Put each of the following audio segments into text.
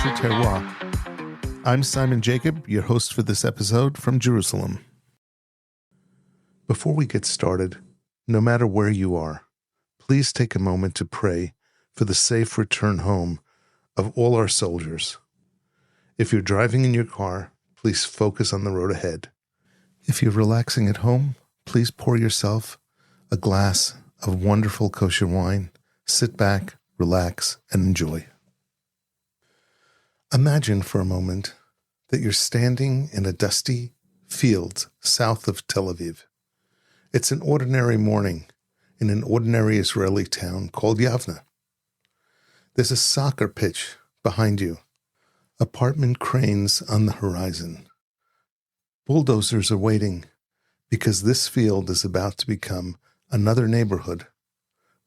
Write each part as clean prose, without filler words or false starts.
Kosher Terroir. I'm Simon Jacob, your host for this episode from Jerusalem. Before we get started, no matter where you are, please take a moment to pray for the safe return home of all our soldiers. If you're driving in your car, please focus on the road ahead. If you're relaxing at home, please pour yourself a glass of wonderful kosher wine. Sit back, relax, and enjoy. Imagine for a moment that you're standing in a dusty field south of Tel Aviv. It's an ordinary morning in an ordinary Israeli town called Yavne. There's a soccer pitch behind you, apartment cranes on the horizon. Bulldozers are waiting because this field is about to become another neighborhood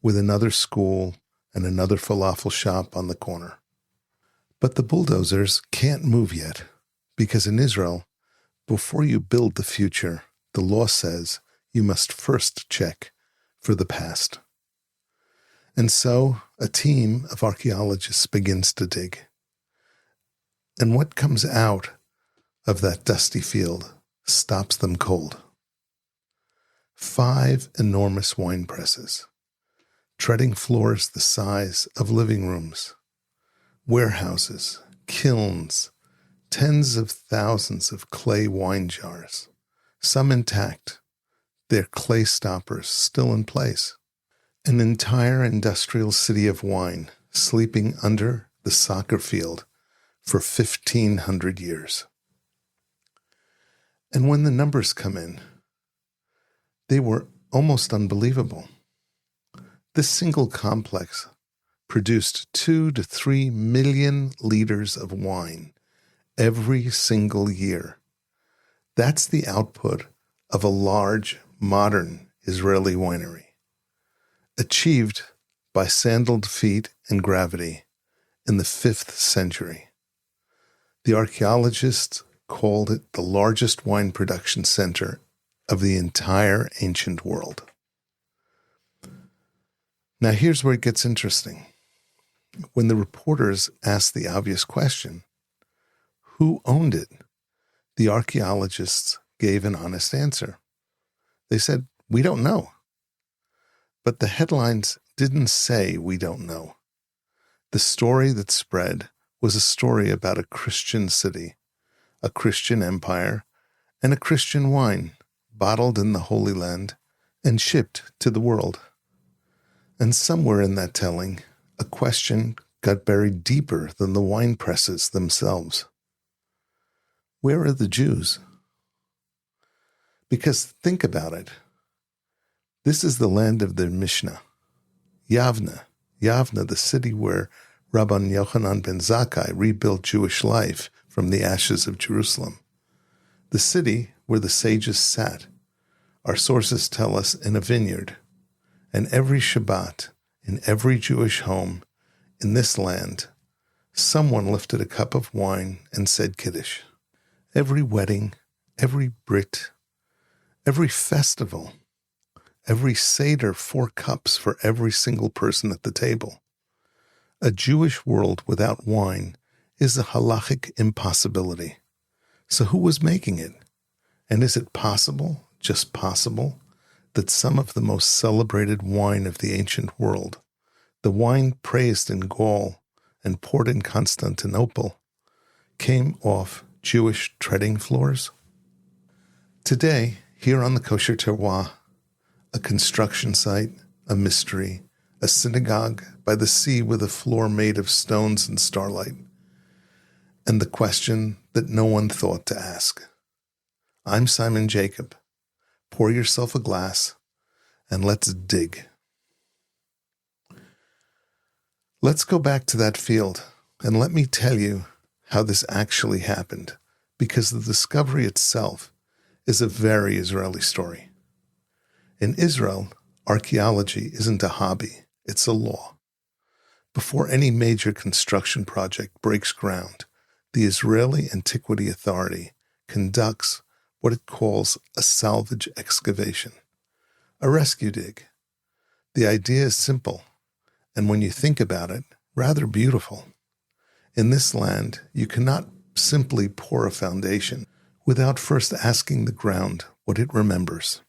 with another school and another falafel shop on the corner. But the bulldozers can't move yet because in Israel, before you build the future, the law says you must first check for the past. And so a team of archaeologists begins to dig. And what comes out of that dusty field stops them cold. 5 enormous wine presses, treading floors the size of living rooms, warehouses, kilns, tens of thousands of clay wine jars, some intact, their clay stoppers still in place. An entire industrial city of wine sleeping under the soccer field for 1,500 years. And when the numbers come in, they were almost unbelievable. This single complex produced 2 to 3 million liters of wine every single year. That's the output of a large, modern Israeli winery, achieved by sandaled feet and gravity in the 5th century. The archaeologists called it the largest wine production center of the entire ancient world. Now here's where it gets interesting. When the reporters asked the obvious question, who owned it? The archaeologists gave an honest answer. They said, we don't know. But the headlines didn't say we don't know. The story that spread was a story about a Christian city, a Christian empire, and a Christian wine bottled in the Holy Land and shipped to the world. And somewhere in that telling, a question got buried deeper than the wine presses themselves. Where are the Jews? Because think about it. This is the land of the Mishnah. Yavne, the city where Rabban Yochanan ben Zakkai rebuilt Jewish life from the ashes of Jerusalem. The city where the sages sat, our sources tell us, in a vineyard. And every Shabbat, in every Jewish home in this land, someone lifted a cup of wine and said Kiddush. Every wedding, every Brit, every festival, every Seder, 4 cups for every single person at the table. A Jewish world without wine is a halachic impossibility. So who was making it? And is it possible, just possible, that some of the most celebrated wine of the ancient world, the wine praised in Gaul and poured in Constantinople, came off Jewish treading floors? Today, here on the Kosher Terroir, a construction site, a mystery, a synagogue by the sea with a floor made of stones and starlight, and the question that no one thought to ask. I'm Simon Jacob. Pour yourself a glass, and let's dig. Let's go back to that field, and let me tell you how this actually happened, because the discovery itself is a very Israeli story. In Israel, archaeology isn't a hobby, it's a law. Before any major construction project breaks ground, the Israeli Antiquity Authority conducts what it calls a salvage excavation, a rescue dig. The idea is simple, and when you think about it, rather beautiful. In this land, you cannot simply pour a foundation without first asking the ground what it remembers.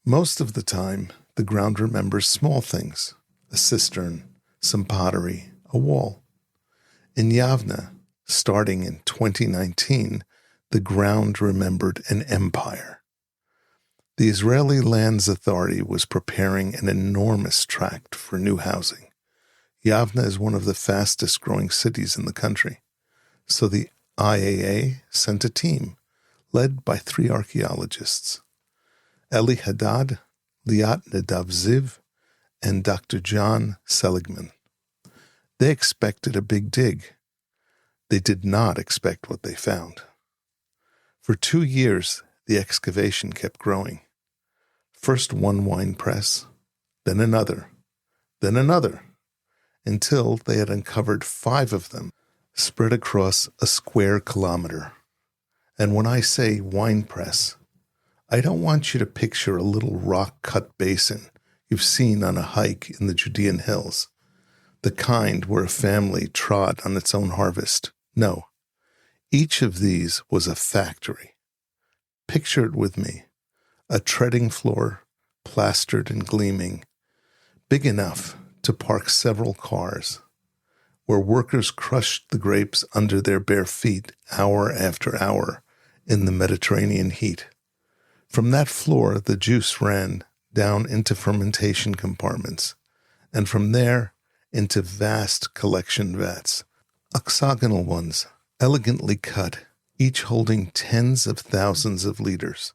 Most of the time, the ground remembers small things, a cistern, some pottery, a wall. In Yavne, starting in 2019, the ground remembered an empire. The Israeli Lands Authority was preparing an enormous tract for new housing. Yavne is one of the fastest growing cities in the country. So the IAA sent a team led by 3 archaeologists, Eli Haddad, Liat Nadav Ziv, and Dr. John Seligman. They expected a big dig. They did not expect what they found. For 2 years, the excavation kept growing. First one wine press, then another, until they had uncovered 5 of them spread across a square kilometer. And when I say wine press, I don't want you to picture a little rock-cut basin you've seen on a hike in the Judean hills, the kind where a family trod on its own harvest. No, each of these was a factory. Picture it with me, a treading floor, plastered and gleaming, big enough to park several cars, where workers crushed the grapes under their bare feet hour after hour in the Mediterranean heat. From that floor, the juice ran down into fermentation compartments, and from there into vast collection vats, octagonal ones, elegantly cut, each holding tens of thousands of liters.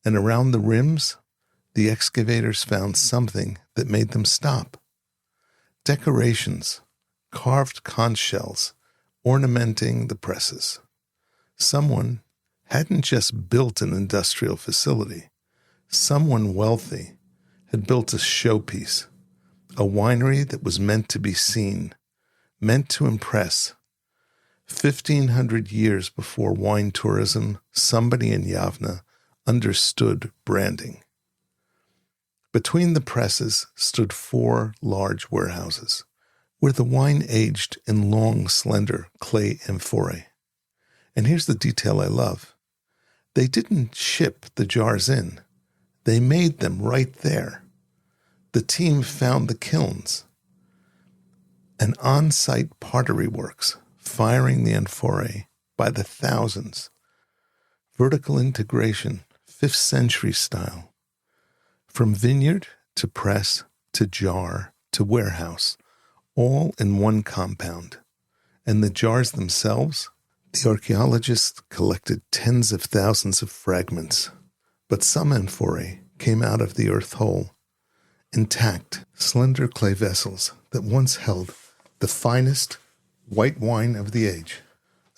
And around the rims, the excavators found something that made them stop. Decorations, carved conch shells, ornamenting the presses. Someone hadn't just built an industrial facility. Someone wealthy had built a showpiece, a winery that was meant to be seen, meant to impress. 1,500 years before wine tourism, somebody in Yavne understood branding. Between the presses stood 4 large warehouses, where the wine aged in long, slender clay amphorae. And here's the detail I love. They didn't ship the jars in. They made them right there. The team found the kilns, an on-site pottery works, firing the amphorae by the thousands. Vertical integration, 5th century style. From vineyard to press to jar to warehouse, all in one compound. And the jars themselves, the archaeologists collected tens of thousands of fragments, but some amphorae came out of the earth hole, intact, slender clay vessels that once held the finest white wine of the age.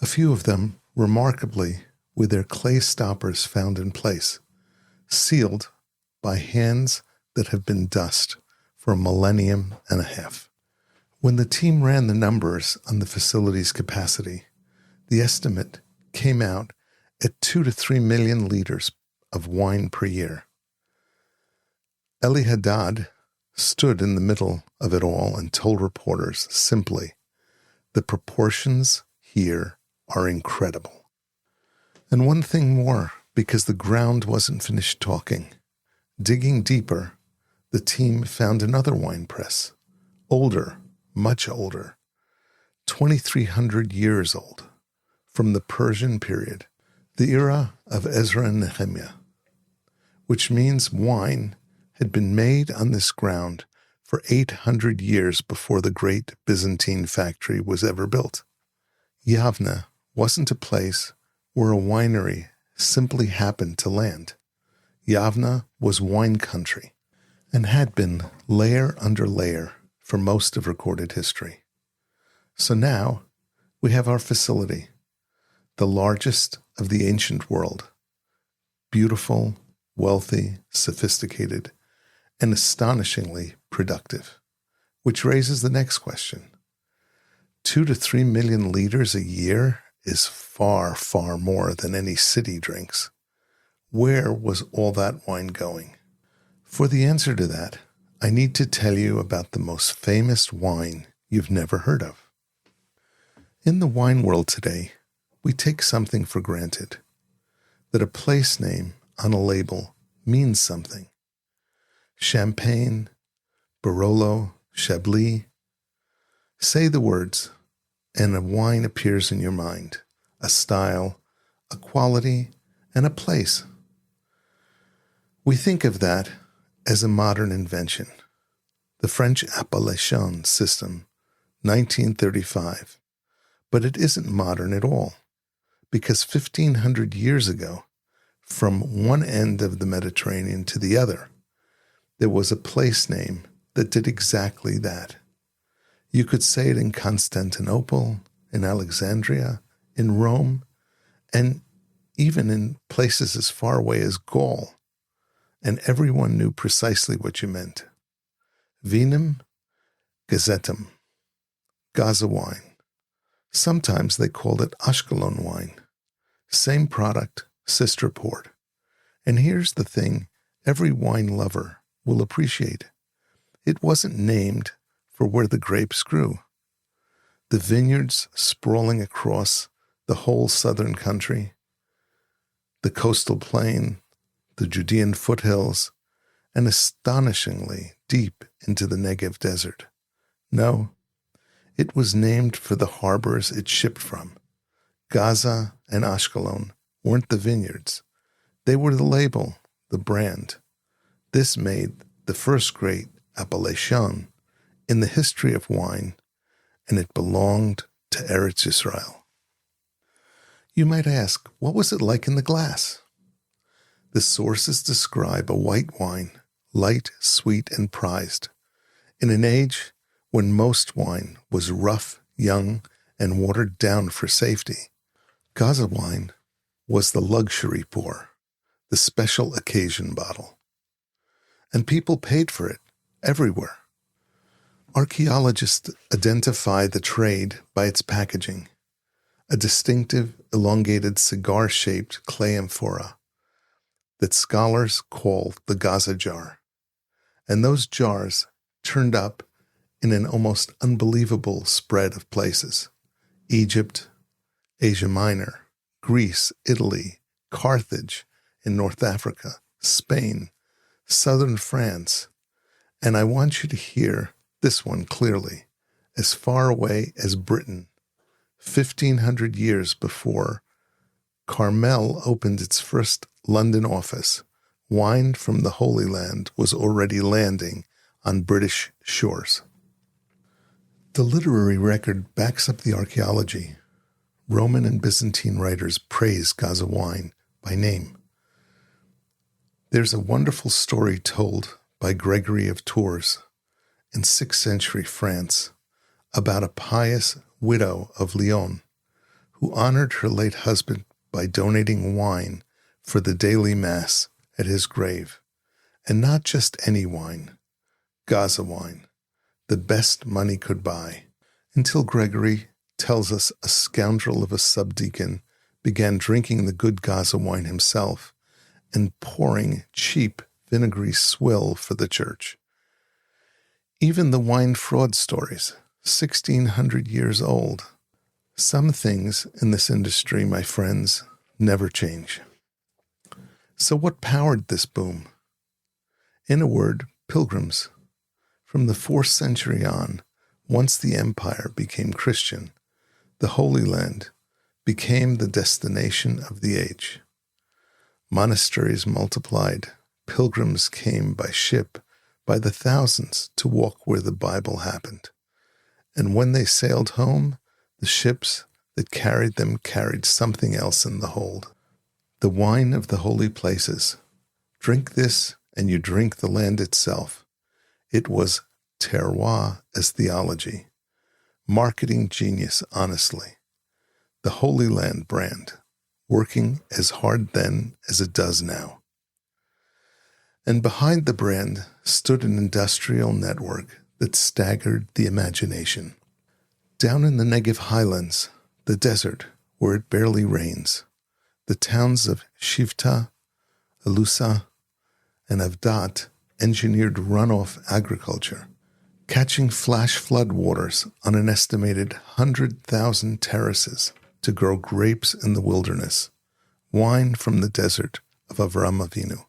A few of them, remarkably, with their clay stoppers found in place, sealed by hands that have been dust for a millennium and a half. When the team ran the numbers on the facility's capacity, the estimate came out at 2 to 3 million liters of wine per year. Eli Haddad stood in the middle of it all and told reporters simply, "The proportions here are incredible." And one thing more, because the ground wasn't finished talking. Digging deeper, the team found another wine press, older, much older, 2,300 years old, from the Persian period, the era of Ezra and Nehemiah, which means wine had been made on this ground for 800 years before the great Byzantine factory was ever built. Yavne wasn't a place where a winery simply happened to land. Yavne was wine country and had been layer under layer for most of recorded history. So now we have our facility, the largest of the ancient world, beautiful, wealthy, sophisticated, and astonishingly productive, which raises the next question. 2 to 3 million liters a year is far, far more than any city drinks. Where was all that wine going? For the answer to that, I need to tell you about the most famous wine you've never heard of. In the wine world today, we take something for granted, that a place name on a label means something. Champagne, Barolo, Chablis. Say the words, and a wine appears in your mind, a style, a quality, and a place. We think of that as a modern invention. The French appellation system, 1935. But it isn't modern at all, because 1,500 years ago, from one end of the Mediterranean to the other, there was a place name that did exactly that. You could say it in Constantinople, in Alexandria, in Rome, and even in places as far away as Gaul, and everyone knew precisely what you meant. Vinum Gazetum, Gaza wine. Sometimes they called it Ashkelon wine. Same product, sister port. And here's the thing every wine lover will appreciate. It wasn't named for where the grapes grew. The vineyards sprawling across the whole southern country, the coastal plain, the Judean foothills, and astonishingly deep into the Negev Desert. No, it was named for the harbors it shipped from. Gaza and Ashkelon weren't the vineyards. They were the label, the brand. This made the first great appellation in the history of wine, and it belonged to Eretz Israel. You might ask, what was it like in the glass? The sources describe a white wine, light, sweet, and prized, in an age when most wine was rough, young, and watered down for safety. Gaza wine was the luxury pour, the special occasion bottle. And people paid for it everywhere. Archaeologists identify the trade by its packaging, a distinctive, elongated, cigar-shaped clay amphora that scholars call the Gaza jar. And those jars turned up in an almost unbelievable spread of places: Egypt, Asia Minor, Greece, Italy, Carthage in North Africa, Spain, southern France, and I want you to hear this one clearly, as far away as Britain, 1,500 years before Carmel opened its first London office. Wine from the Holy Land was already landing on British shores. The literary record backs up the archaeology. Roman and Byzantine writers praise Gaza wine by name. There's a wonderful story told by Gregory of Tours in 6th century France about a pious widow of Lyon who honored her late husband by donating wine for the daily mass at his grave. And not just any wine, Gaza wine, the best money could buy, until Gregory tells us a scoundrel of a subdeacon began drinking the good Gaza wine himself and pouring cheap vinegary swill for the church. Even the wine fraud stories, 1,600 years old. Some things in this industry, my friends, never change. So what powered this boom? In a word, pilgrims. From the 4th century on, once the empire became Christian, the Holy Land became the destination of the age. Monasteries multiplied. Pilgrims came by ship by the thousands to walk where the Bible happened. And when they sailed home, the ships that carried them carried something else in the hold. The wine of the holy places. Drink this and you drink the land itself. It was terroir as theology. Marketing genius, honestly. The Holy Land brand, working as hard then as it does now. And behind the brand stood an industrial network that staggered the imagination. Down in the Negev highlands, the desert where it barely rains, the towns of Shivta, Elusa, and Avdat engineered runoff agriculture, catching flash flood waters on an estimated 100,000 terraces to grow grapes in the wilderness, wine from the desert of Avram Avinu,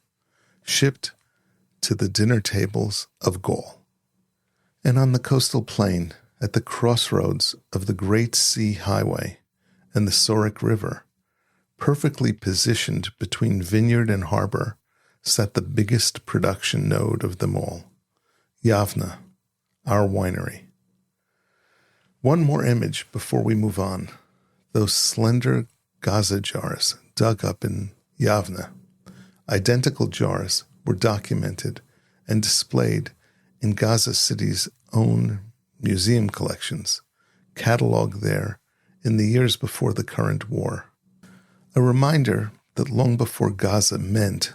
shipped to the dinner tables of Gaul. And on the coastal plain, at the crossroads of the Great Sea Highway and the Sorek River, perfectly positioned between vineyard and harbor, sat the biggest production node of them all, Yavne, our winery. One more image before we move on. Those slender Gaza jars dug up in Yavne, identical jars, were documented and displayed in Gaza City's own museum collections, cataloged there in the years before the current war. A reminder that long before Gaza meant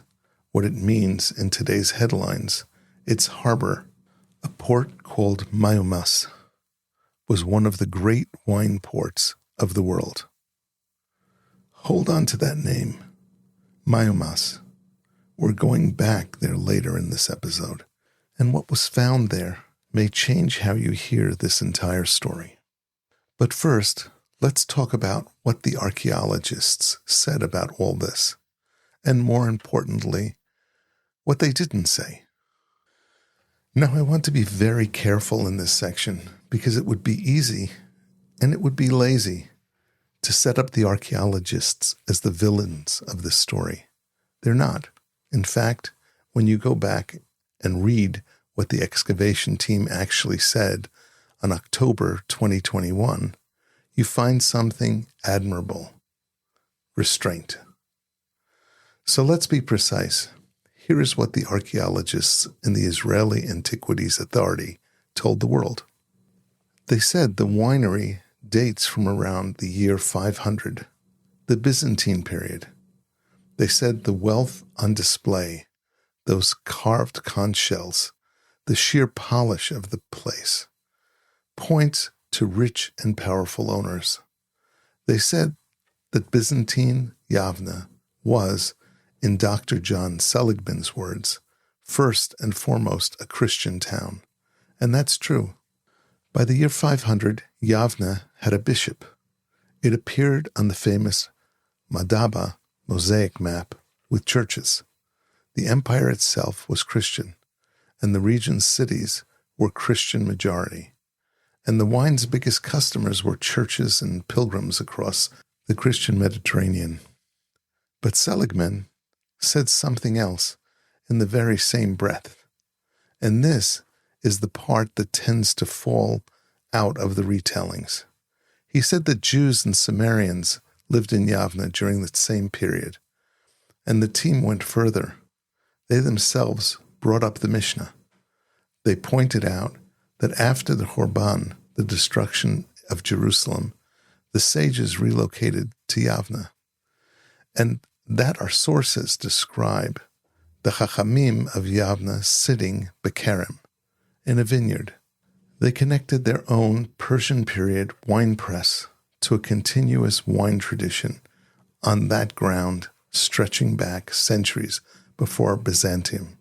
what it means in today's headlines, its harbor, a port called Mayumas, was one of the great wine ports of the world. Hold on to that name, Mayumas. We're going back there later in this episode, and what was found there may change how you hear this entire story. But first, let's talk about what the archaeologists said about all this, and more importantly, what they didn't say. Now, I want to be very careful in this section because it would be easy and it would be lazy to set up the archaeologists as the villains of this story. They're not. In fact, when you go back and read what the excavation team actually said on October 2021, you find something admirable: restraint. So let's be precise. Here is what the archaeologists in the Israeli Antiquities Authority told the world. They said the winery dates from around the year 500, the Byzantine period. They said the wealth on display, those carved conch shells, the sheer polish of the place, points to rich and powerful owners. They said that Byzantine Yavne was, in Dr. John Seligman's words, first and foremost a Christian town. And that's true. By the year 500, Yavne had a bishop. It appeared on the famous Madaba mosaic map with churches. The empire itself was Christian, and the region's cities were Christian majority. And the wine's biggest customers were churches and pilgrims across the Christian Mediterranean. But Seligman said something else in the very same breath. And this is the part that tends to fall out of the retellings. He said that Jews and Samaritans lived in Yavne during that same period. And the team went further. They themselves brought up the Mishnah. They pointed out that after the Khorban, the destruction of Jerusalem, the sages relocated to Yavne. And that our sources describe the Chachamim of Yavne sitting bekerem, in a vineyard. They connected their own Persian period wine press to a continuous wine tradition on that ground stretching back centuries before Byzantium.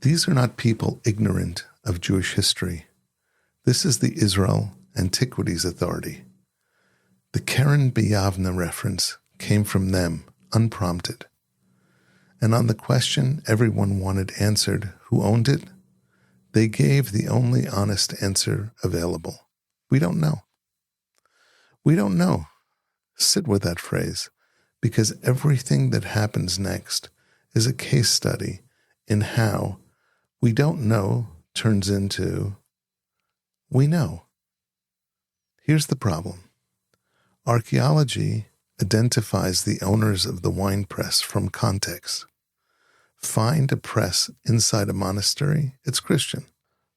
These are not people ignorant of Jewish history. This is the Israel Antiquities Authority. The Keren B'Yavne reference came from them, unprompted. And on the question everyone wanted answered, who owned it, they gave the only honest answer available. We don't know. We don't know. Sit with that phrase, because everything that happens next is a case study in how we don't know turns into we know. Here's the problem. Archaeology identifies the owners of the wine press from context. Find a press inside a monastery, it's Christian.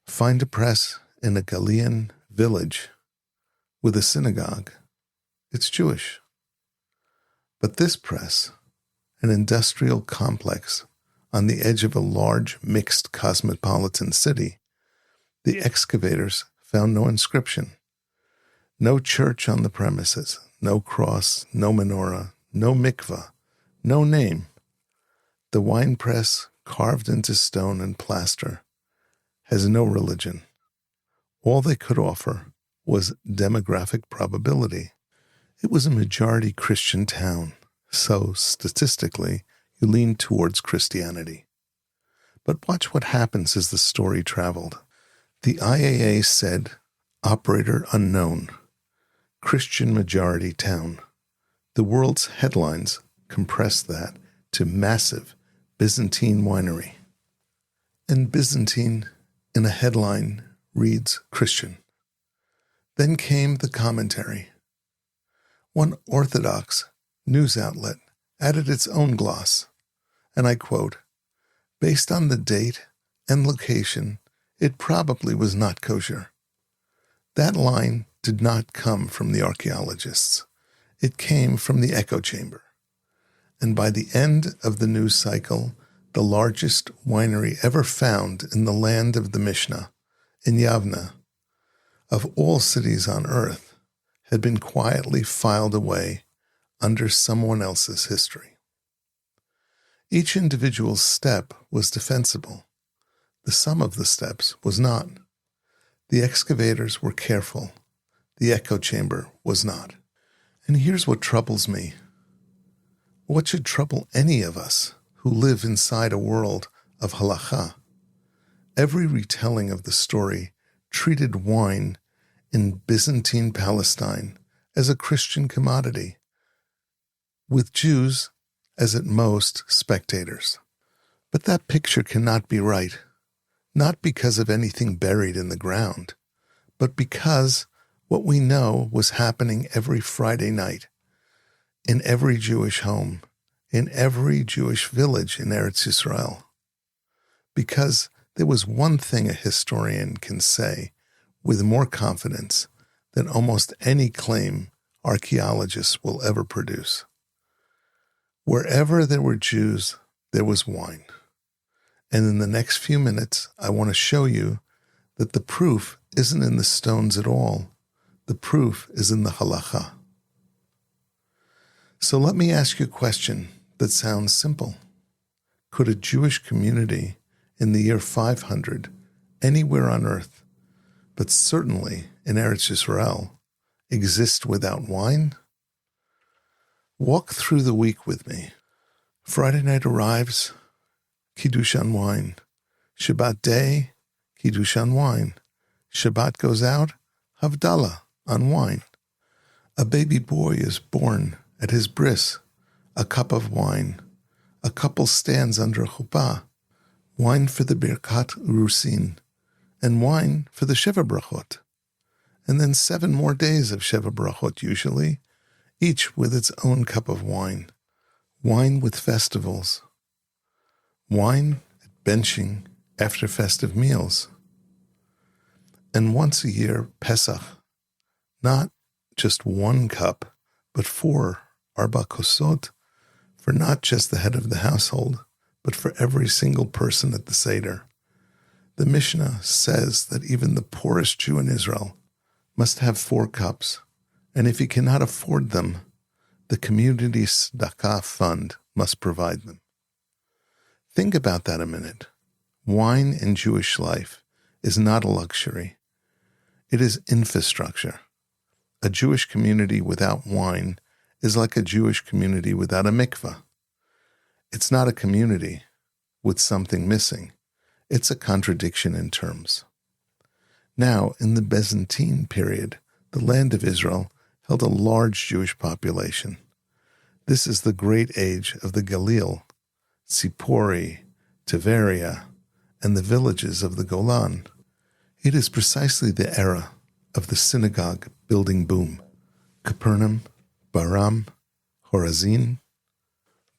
Find a press in a Galilean village with a synagogue, it's Jewish. But this press, an industrial complex on the edge of a large mixed cosmopolitan city, the excavators found no inscription, no church on the premises, no cross, no menorah, no mikvah, no name. The wine press, carved into stone and plaster, has no religion. All they could offer was demographic probability. It was a majority Christian town, so statistically, you lean towards Christianity. But watch what happens as the story traveled. The IAA said, operator unknown, Christian majority town. The world's headlines compressed that to massive Byzantine winery. And Byzantine in a headline reads Christian. Then came the commentary. One Orthodox news outlet added its own gloss, and I quote, based on the date and location, it probably was not kosher. That line did not come from the archaeologists. It came from the echo chamber. And by the end of the news cycle, the largest winery ever found in the land of the Mishnah, in Yavne, of all cities on earth, had been quietly filed away under someone else's history. Each individual step was defensible. The sum of the steps was not. The excavators were careful. The echo chamber was not. And here's what troubles me. What should trouble any of us who live inside a world of halakha? Every retelling of the story treated wine in Byzantine Palestine as a Christian commodity, with Jews as at most spectators. But that picture cannot be right, not because of anything buried in the ground, but because what we know was happening every Friday night, in every Jewish home, in every Jewish village in Eretz Yisrael. Because there was one thing a historian can say with more confidence than almost any claim archaeologists will ever produce. Wherever there were Jews, there was wine. And in the next few minutes, I want to show you that the proof isn't in the stones at all. The proof is in the halakha. So let me ask you a question that sounds simple. Could a Jewish community in the year 500, anywhere on earth, but certainly in Eretz Yisrael, exist without wine? Walk through the week with me. Friday night arrives, Kiddush on wine. Shabbat day, Kiddush on wine. Shabbat goes out, Havdalah on wine. A baby boy is born at his bris, a cup of wine. A couple stands under a chuppah, wine for the Birkat Urusin, and wine for the Sheva Brachot. And then 7 more days of Sheva Brachot usually, each with its own cup of wine. Wine with festivals. Wine at benching after festive meals. And once a year, Pesach. Not just 1 cup, but 4 arba kosot, for not just the head of the household, but for every single person at the Seder. The Mishnah says that even the poorest Jew in Israel must have 4 cups, and if he cannot afford them, the community tzedakah fund must provide them. Think about that a minute. Wine in Jewish life is not a luxury. It is infrastructure. A Jewish community without wine is like a Jewish community without a mikveh. It's not a community with something missing. It's a contradiction in terms. Now, in the Byzantine period, the land of Israel held a large Jewish population. This is the great age of the Galil, Tzipori, Tiberia, and the villages of the Golan. It is precisely the era of the synagogue building boom. Capernaum, Baram, Horazin,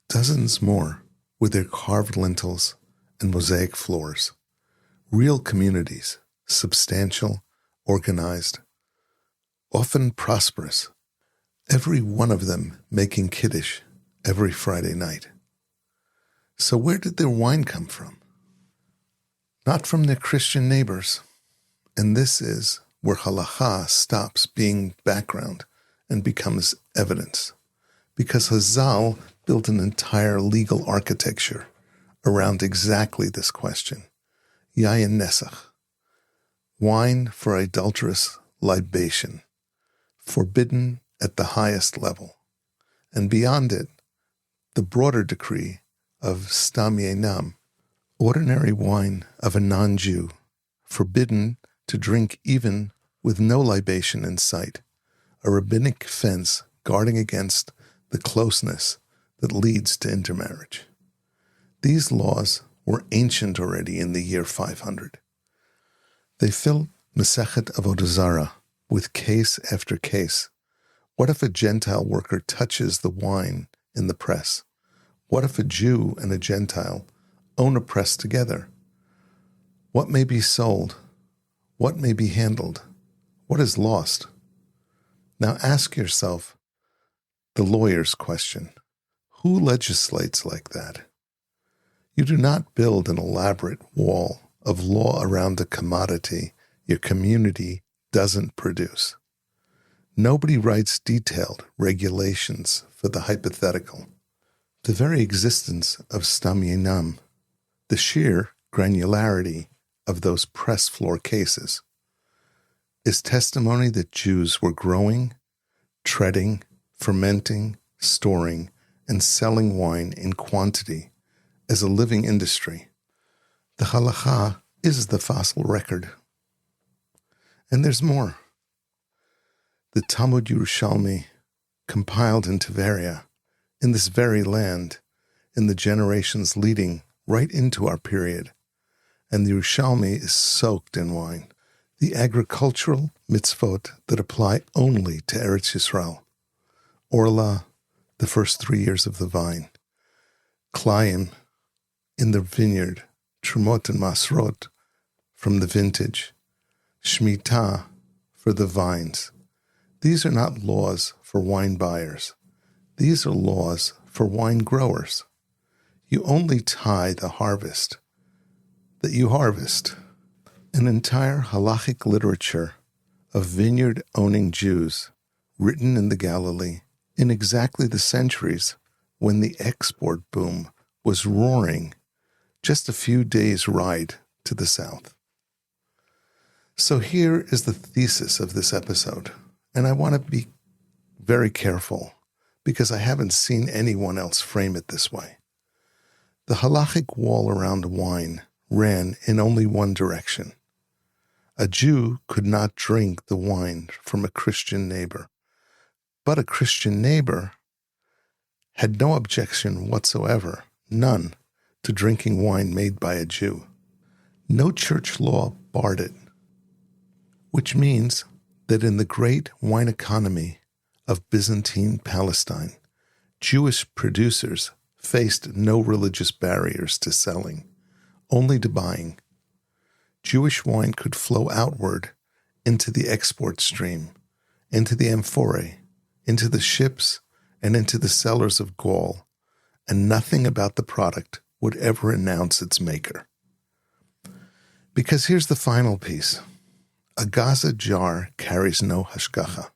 dozens more with their carved lintels and mosaic floors. Real communities, substantial, organized, often prosperous, every one of them making Kiddush every Friday night. So where did their wine come from? Not from their Christian neighbors. And this is where halakha stops being background and becomes evidence. Because Hazal built an entire legal architecture around exactly this question. Yayin Nesach. wine for adulterous libation, forbidden at the highest level, and beyond it, the broader decree of stam yenam, ordinary wine of a non-Jew, forbidden to drink even with no libation in sight, a rabbinic fence guarding against the closeness that leads to intermarriage. These laws were ancient already in the year 500. They fill Masechet Avodah Zarah with case after case. What if a Gentile worker touches the wine in the press? What if a Jew and a Gentile own a press together? What may be sold? What may be handled? What is lost? Now ask yourself the lawyer's question. Who legislates like that? You do not build an elaborate wall of law around a commodity your community doesn't produce. Nobody writes detailed regulations for the hypothetical. The very existence of stam yenam, the sheer granularity of those press floor cases, is testimony that Jews were growing, treading, fermenting, storing, and selling wine in quantity as a living industry. The halakha is the fossil record. And there's more. The Talmud Yerushalmi, compiled in Tiberia, in this very land, in the generations leading right into our period, and the Yerushalmi is soaked in wine. The agricultural mitzvot that apply only to Eretz Yisrael. Orla, the first 3 years of the vine. Klayim, in the vineyard. Trumot and Masrot, from the vintage. Shemitah, for the vines. These are not laws for wine buyers. These are laws for wine growers. You only tie the harvest that you harvest. An entire halachic literature of vineyard-owning Jews written in the Galilee in exactly the centuries when the export boom was roaring just a few days' ride to the south. So here is the thesis of this episode, and I want to be very careful because I haven't seen anyone else frame it this way. The halachic wall around wine ran in only one direction. A Jew could not drink the wine from a Christian neighbor, but a Christian neighbor had no objection whatsoever, none, to drinking wine made by a Jew. No church law barred it, which means that in the great wine economy of Byzantine Palestine, Jewish producers faced no religious barriers to selling, only to buying. Jewish wine could flow outward into the export stream, into the amphorae, into the ships, and into the cellars of Gaul, and nothing about the product would ever announce its maker. Because here's the final piece. A Gaza jar carries no hashgacha.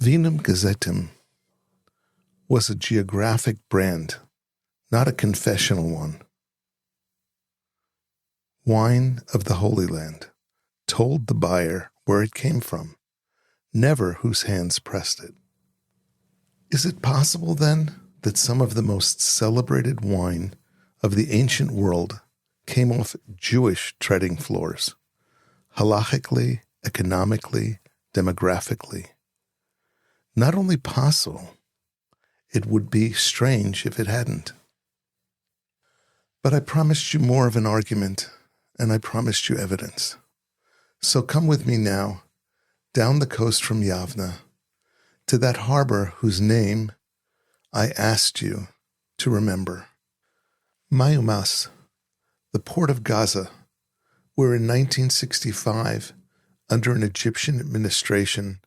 Vinum Gazetim was a geographic brand, not a confessional one. Wine of the Holy Land told the buyer where it came from, never whose hands pressed it. Is it possible, then, that some of the most celebrated wine of the ancient world came off Jewish treading floors, halachically, economically, demographically? Not only possible, it would be strange if it hadn't. But I promised you more of an argument, and I promised you evidence. So come with me now, down the coast from Yavne, to that harbor whose name I asked you to remember. Mayumas, the port of Gaza, where in 1965, under an Egyptian administration,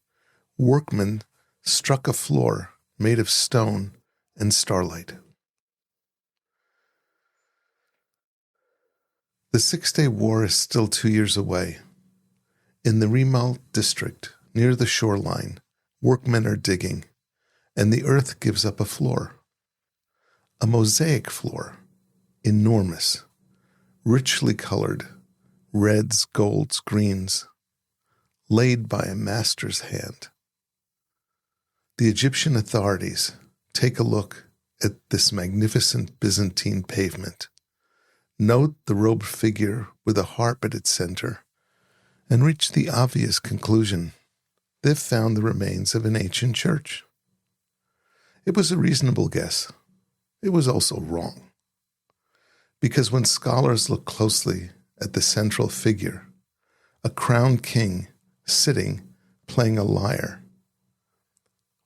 workmen struck a floor made of stone and starlight. The Six-Day War is still 2 years away. In the Rimal district, near the shoreline, workmen are digging, and the earth gives up a floor. A mosaic floor, enormous, richly colored, reds, golds, greens, laid by a master's hand. The Egyptian authorities take a look at this magnificent Byzantine pavement, note the robed figure with a harp at its center, and reach the obvious conclusion: they've found the remains of an ancient church. It was a reasonable guess. It was also wrong. Because when scholars look closely at the central figure, a crowned king sitting, playing a lyre,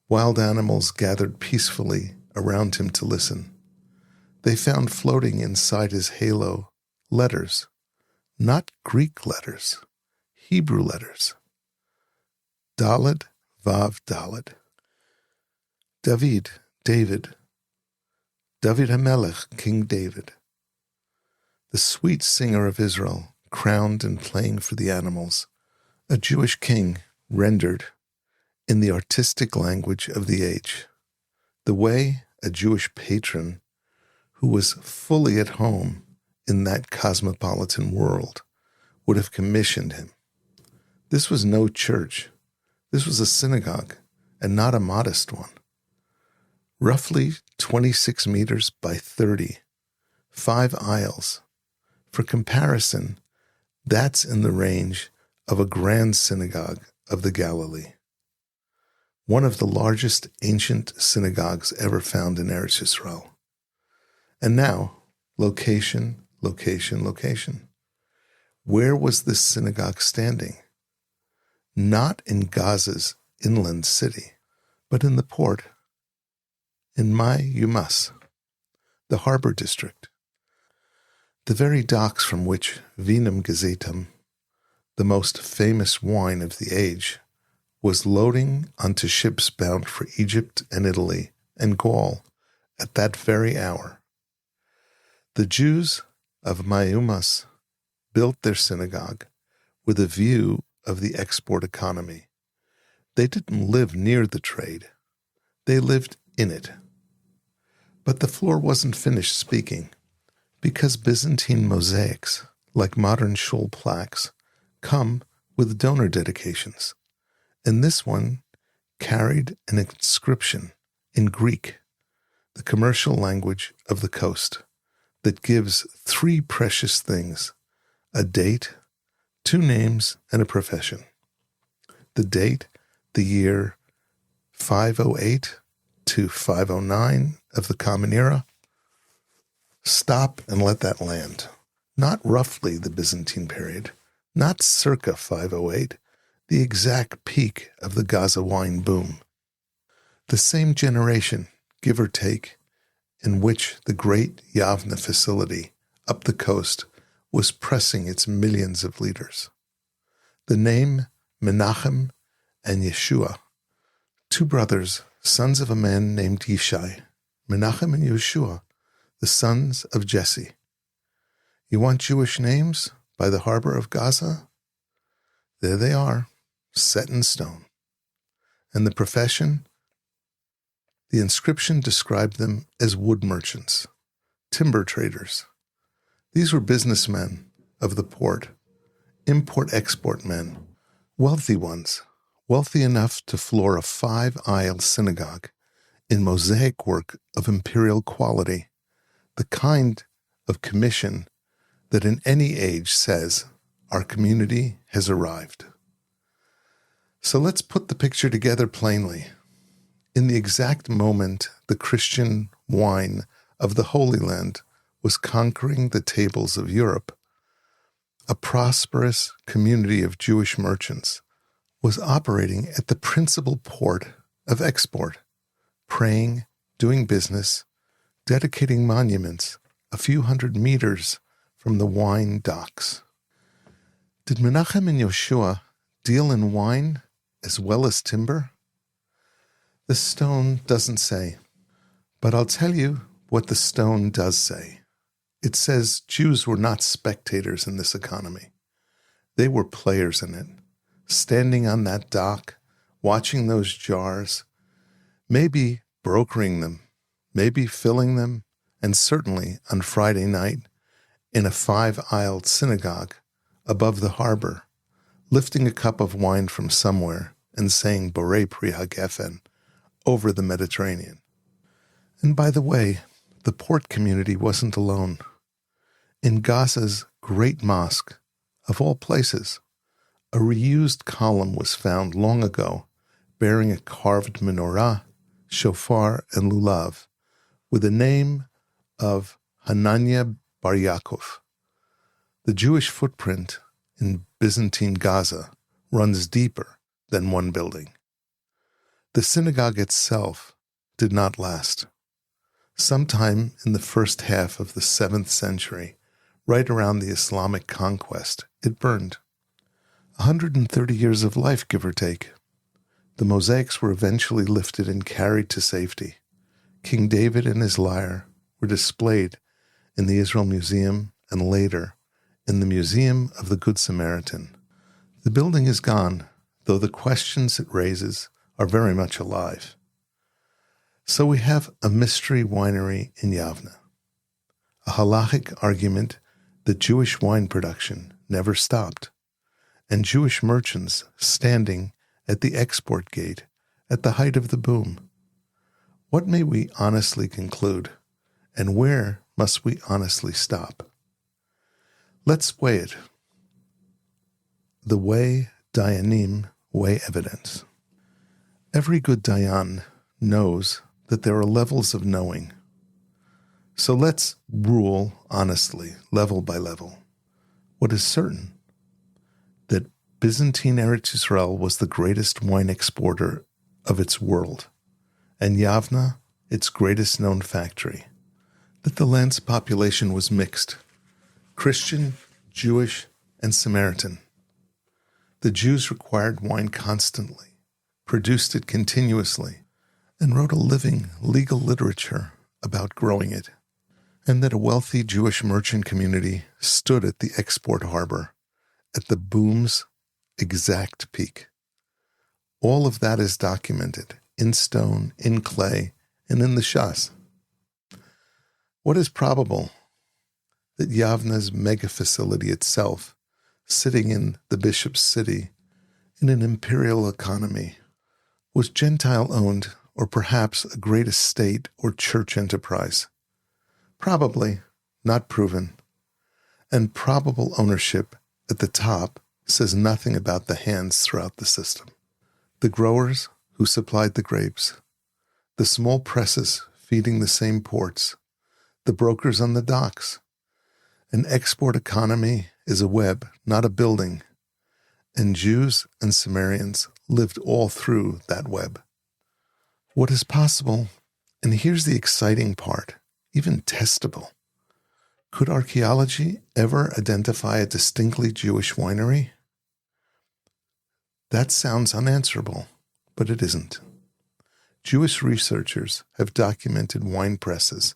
wild animals gathered peacefully around him to listen, they found floating inside his halo letters, not Greek letters, Hebrew letters. Daled, Vav, Daled. David, David. David HaMelech, King David. The sweet singer of Israel, crowned and playing for the animals, a Jewish king rendered in the artistic language of the age, the way a Jewish patron who was fully at home in that cosmopolitan world would have commissioned him. This was no church. This was a synagogue, and not a modest one. Roughly 26 meters by 30, 5 aisles. For comparison, that's in the range of a grand synagogue of the Galilee, one of the largest ancient synagogues ever found in Eretz Yisrael. And now, location, location, location. Where was this synagogue standing? Not in Gaza's inland city, but in the port, in Mai Yumas, the harbor district, the very docks from which Vinum Gazetum, the most famous wine of the age, was loading onto ships bound for Egypt and Italy and Gaul at that very hour. The Jews of Mai Yumas built their synagogue with a view of the export economy. They didn't live near the trade. They lived in it. But the floor wasn't finished speaking, because Byzantine mosaics, like modern shul plaques, come with donor dedications, and this one carried an inscription in Greek, the commercial language of the coast, that gives 3 precious things: a date, 2 names, and a profession. The date, the year 508 to 509 of the Common Era. Stop and let that land. Not roughly the Byzantine period, not circa 508, the exact peak of the Gaza wine boom. The same generation, give or take, in which the great Yavne facility up the coast was pressing its millions of liters. The name Menachem and Yeshua, 2 brothers, sons of a man named Yishai, Menachem and Yeshua, the sons of Jesse. You want Jewish names by the harbor of Gaza? There they are, set in stone. And the profession? The inscription described them as wood merchants, timber traders. These were businessmen of the port, import-export men, wealthy ones, wealthy enough to floor a 5-aisle synagogue in mosaic work of imperial quality, the kind of commission that in any age says, our community has arrived. So let's put the picture together plainly. In the exact moment the Christian wine of the Holy Land was conquering the tables of Europe, a prosperous community of Jewish merchants was operating at the principal port of export, praying, doing business, dedicating monuments a few hundred meters from the wine docks. Did Menachem and Yeshua deal in wine as well as timber? The stone doesn't say, but I'll tell you what the stone does say. It says Jews were not spectators in this economy. They were players in it, standing on that dock, watching those jars, maybe brokering them, maybe filling them, and certainly on Friday night in a 5-aisle synagogue, above the harbor, lifting a cup of wine from somewhere and saying Borei Pri HaGefen over the Mediterranean. And by the way, the port community wasn't alone. In Gaza's great mosque, of all places, a reused column was found long ago bearing a carved menorah, shofar, and lulav, with the name of Hananiah Bar Yaakov. The Jewish footprint in Byzantine Gaza runs deeper than one building. The synagogue itself did not last. Sometime in the first half of the 7th century, right around the Islamic conquest, it burned. 130 years of life, give or take. The mosaics were eventually lifted and carried to safety. King David and his lyre were displayed in the Israel Museum and later in the Museum of the Good Samaritan. The building is gone, though the questions it raises are very much alive. So we have a mystery winery in Yavne, a halachic argument that Jewish wine production never stopped, and Jewish merchants standing at the export gate at the height of the boom. What may we honestly conclude, and where must we honestly stop? Let's weigh it. The way Dayanim weigh evidence. Every good Dayan knows that there are levels of knowing. So let's rule honestly, level by level. What is certain? That Byzantine Eretz Yisrael was the greatest wine exporter of its world, and Yavne its greatest known factory. That the land's population was mixed, Christian, Jewish, and Samaritan. The Jews required wine constantly, produced it continuously, and wrote a living legal literature about growing it, and that a wealthy Jewish merchant community stood at the export harbor at the boom's exact peak. All of that is documented in stone, in clay, and in the Shas. What is probable? That Yavne's mega facility itself, sitting in the bishop's city, in an imperial economy, was Gentile-owned or perhaps a great estate or church enterprise. Probably, not proven. And probable ownership at the top says nothing about the hands throughout the system. The growers who supplied the grapes, the small presses feeding the same ports, the brokers on the docks. An export economy is a web, not a building, and Jews and Samaritans lived all through that web. What is possible, and here's the exciting part, even testable. Could archaeology ever identify a distinctly Jewish winery? That sounds unanswerable, but it isn't. Jewish researchers have documented wine presses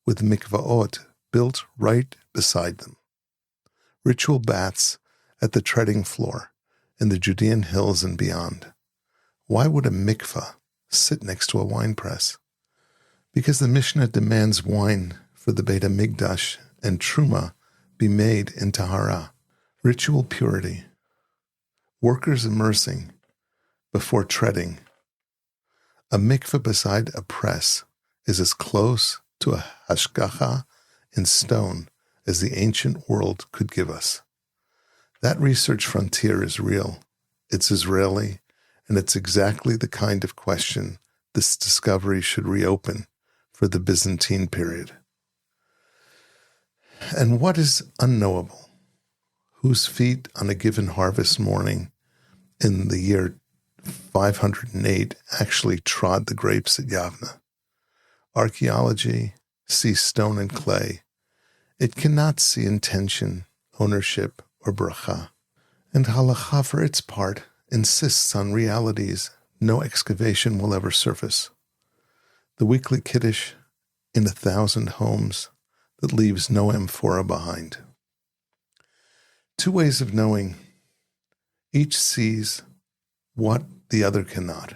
with mikvaot built right beside them. Ritual baths at the treading floor in the Judean hills and beyond. Why would a mikvah sit next to a wine press? Because the Mishnah demands wine for the Beit HaMikdash and Truma be made in Tahara, ritual purity. Workers immersing before treading. A mikvah beside a press is as close to a hashgacha in stone as the ancient world could give us. That research frontier is real, it's Israeli, and it's exactly the kind of question this discovery should reopen for the Byzantine period. And what is unknowable? Whose feet on a given harvest morning in the year 508 actually trod the grapes at Yavne? Archaeology sees stone and clay. It cannot see intention, ownership, or bracha. And halacha, for its part, insists on realities no excavation will ever surface. The weekly kiddush in 1,000 homes that leaves no amphora behind. Two ways of knowing. Each sees what the other cannot.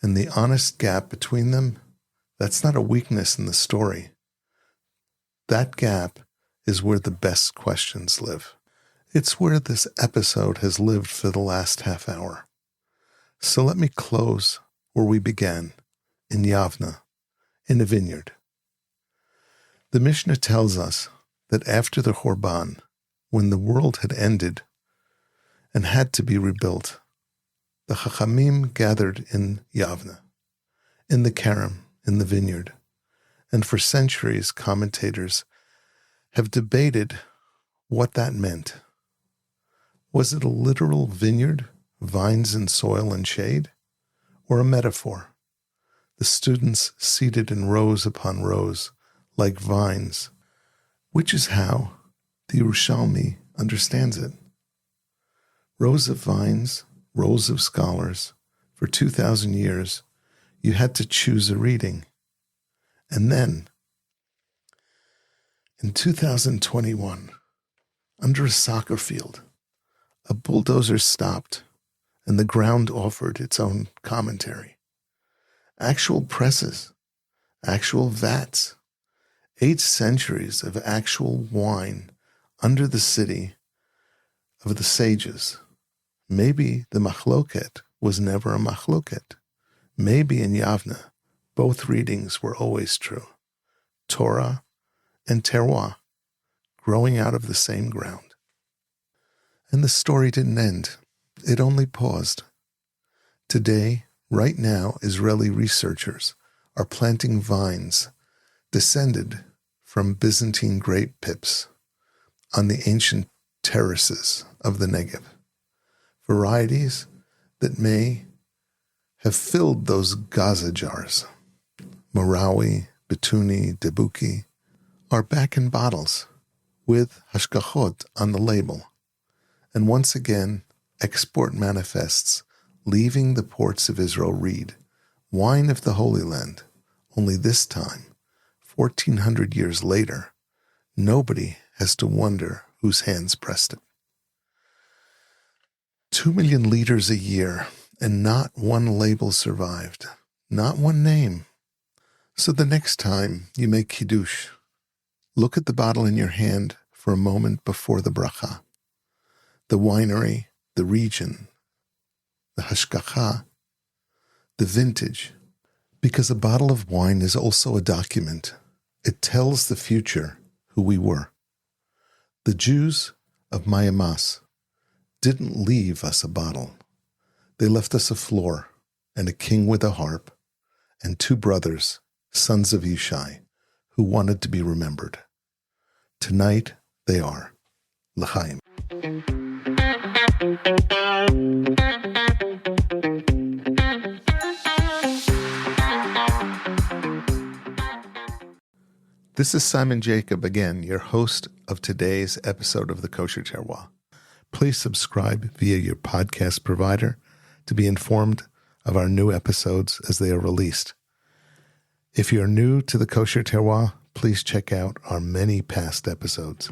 And the honest gap between them, that's not a weakness in the story. That gap is where the best questions live. It's where this episode has lived for the last half hour. So let me close where we began, in Yavne, in a vineyard. The Mishnah tells us that after the Chorban, when the world had ended and had to be rebuilt, the Chachamim gathered in Yavne, in the Karam, in the vineyard, and for centuries commentators have debated what that meant. Was it a literal vineyard, vines and soil and shade, or a metaphor? The students seated in rows upon rows, like vines, which is how the Yerushalmi understands it. Rows of vines, rows of scholars. For 2,000 years, you had to choose a reading. And then, in 2021, under a soccer field, a bulldozer stopped and the ground offered its own commentary. Actual presses, actual vats, 8 centuries of actual wine under the city of the sages. Maybe the machloket was never a machloket. Maybe in Yavne, both readings were always true. Torah and terroir, growing out of the same ground. And the story didn't end. It only paused. Today, right now, Israeli researchers are planting vines descended from Byzantine grape pips on the ancient terraces of the Negev. Varieties that may have filled those Gaza jars, Morawi, Betuni, Debuki, are back in bottles with hashgachot on the label. And once again, export manifests leaving the ports of Israel read, wine of the Holy Land, only this time, 1,400 years later, nobody has to wonder whose hands pressed it. 2 million liters a year, and not one label survived, not one name. So the next time you make Kiddush, look at the bottle in your hand for a moment before the bracha. The winery, the region, the hashgacha, the vintage. Because a bottle of wine is also a document. It tells the future who we were. The Jews of Mayamas didn't leave us a bottle. They left us a floor and a king with a harp and 2 brothers, sons of Yishai, who wanted to be remembered. Tonight they are L'chaim. This is Simon Jacob again, your host of today's episode of the Kosher Terroir. Please subscribe via your podcast provider to be informed of our new episodes as they are released. If you're new to the Kosher Terroir, please check out our many past episodes.